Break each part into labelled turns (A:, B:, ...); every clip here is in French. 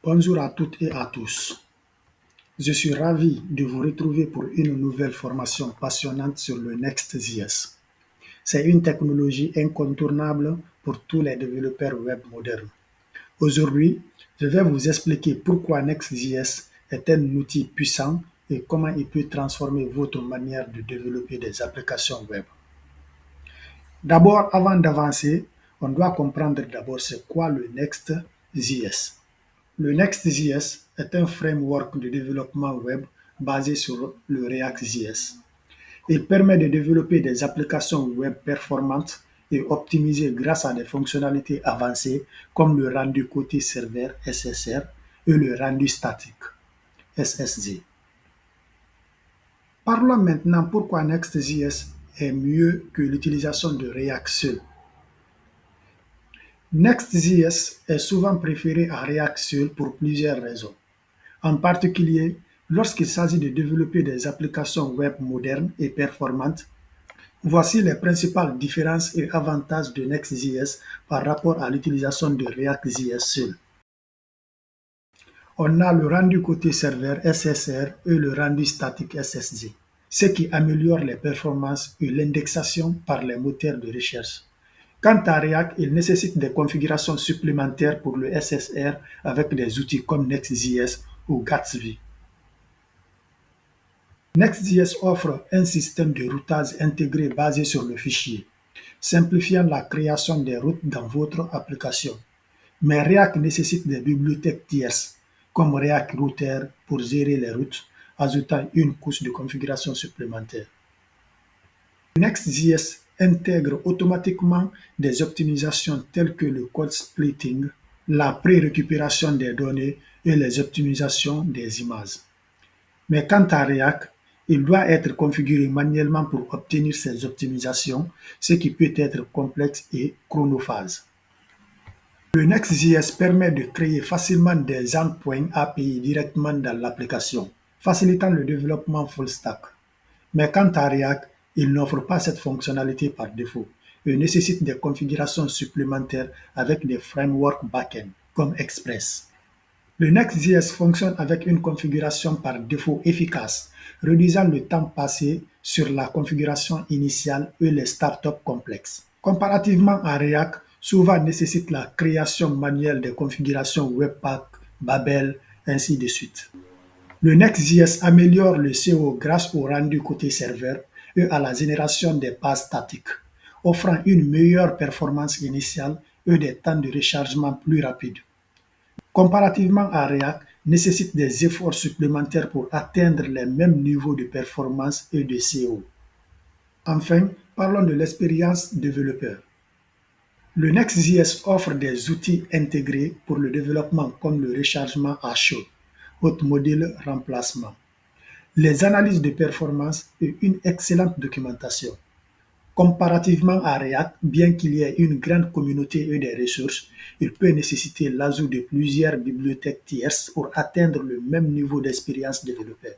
A: Bonjour à toutes et à tous. Je suis ravi de vous retrouver pour une nouvelle formation passionnante sur le Next.js. C'est une technologie incontournable pour tous les développeurs web modernes. Aujourd'hui, je vais vous expliquer pourquoi Next.js est un outil puissant et comment il peut transformer votre manière de développer des applications web. D'abord, avant d'avancer, on doit comprendre d'abord c'est quoi le Next.js. Le Next.js est un framework de développement web basé sur le React.js. Il permet de développer des applications web performantes et optimisées grâce à des fonctionnalités avancées comme le rendu côté serveur SSR et le rendu statique SSD. Parlons maintenant pourquoi Next.js est mieux que l'utilisation de React seul. Next.js est souvent préféré à React seul pour plusieurs raisons. En particulier, lorsqu'il s'agit de développer des applications web modernes et performantes, voici les principales différences et avantages de Next.js par rapport à l'utilisation de React.js seul. On a le rendu côté serveur SSR et le rendu statique SSD, ce qui améliore les performances et l'indexation par les moteurs de recherche. Quant à React, il nécessite des configurations supplémentaires pour le SSR avec des outils comme Next.js ou Gatsby. Next.js offre un système de routage intégré basé sur le fichier, simplifiant la création des routes dans votre application. Mais React nécessite des bibliothèques tierces, comme React Router pour gérer les routes, ajoutant une couche de configuration supplémentaire. Next.js intègre automatiquement des optimisations telles que le code splitting, la pré-récupération des données et les optimisations des images. Mais quant à React, il doit être configuré manuellement pour obtenir ces optimisations, ce qui peut être complexe et chronophage. Le Next.js permet de créer facilement des endpoints API directement dans l'application, facilitant le développement full stack. Mais quant à React, il n'offre pas cette fonctionnalité par défaut et nécessite des configurations supplémentaires avec des frameworks back-end, comme Express. Le Next.js fonctionne avec une configuration par défaut efficace, réduisant le temps passé sur la configuration initiale et les startups complexes. Comparativement à React, souvent nécessite la création manuelle des configurations Webpack, Babel, ainsi de suite. Le Next.js améliore le CO grâce au rendu côté serveur et à la génération des pages statiques, offrant une meilleure performance initiale et des temps de rechargement plus rapides. Comparativement à React, nécessite des efforts supplémentaires pour atteindre les mêmes niveaux de performance et de CO. Enfin, parlons de l'expérience développeur. Le Next.js offre des outils intégrés pour le développement comme le rechargement à chaud, haute module remplacement, les analyses de performance et une excellente documentation. Comparativement à React, bien qu'il y ait une grande communauté et des ressources, il peut nécessiter l'ajout de plusieurs bibliothèques tierces pour atteindre le même niveau d'expérience développeur.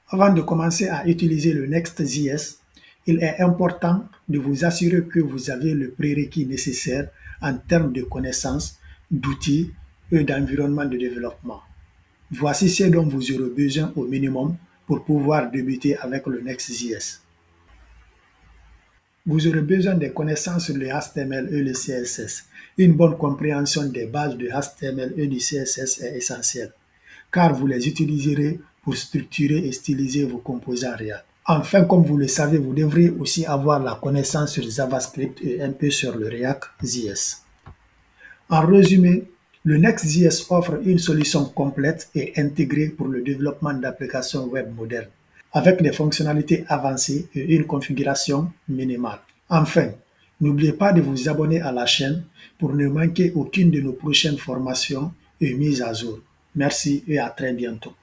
A: Avant de commencer à utiliser le Next.js, il est important de vous assurer que vous avez le prérequis nécessaire en termes de connaissances, d'outils et d'environnement de développement. Voici ce dont vous aurez besoin au minimum pour pouvoir débuter avec le Next.js. Vous aurez besoin des connaissances sur le HTML et le CSS. Une bonne compréhension des bases de HTML et du CSS est essentielle, car vous les utiliserez pour structurer et styliser vos composants React. Enfin, comme vous le savez, vous devrez aussi avoir la connaissance sur JavaScript et un peu sur le React.js. En résumé, le Next.js offre une solution complète et intégrée pour le développement d'applications web modernes, avec des fonctionnalités avancées et une configuration minimale. Enfin, n'oubliez pas de vous abonner à la chaîne pour ne manquer aucune de nos prochaines formations et mises à jour. Merci et à très bientôt.